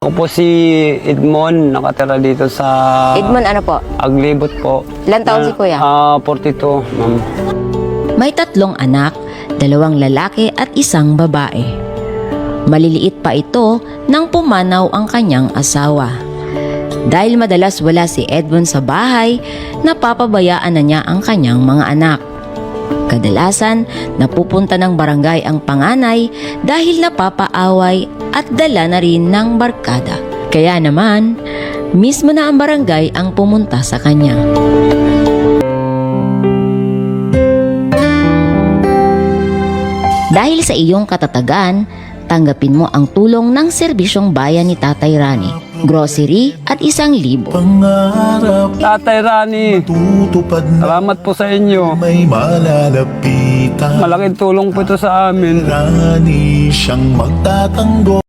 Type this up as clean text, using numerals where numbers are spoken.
Ako po si Edmond, nakatira dito sa Edmond, ano po? Aglibot po. Ilan taon si kuya? 42, ma'am. May 3 anak, 2 lalaki at 1 babae. Maliliit pa ito nang pumanaw ang kanyang asawa. Dahil madalas wala si Edmond sa bahay, napapabayaan na niya ang kanyang mga anak. Kadalasan, napupunta ng barangay ang panganay dahil napapaaway at dala na rin ng barkada. Kaya naman, mismo na ang barangay ang pumunta sa kanya. Dahil sa iyong katatagan, tanggapin mo ang tulong ng serbisyong bayan ni Tatay Rani, grocery at 1,000. Pangarap Tatay Rani, tutupad na salamat po sa inyo. may malalapitan. Malaking tulong po ito sa amin. Rani siyang magtatanggol.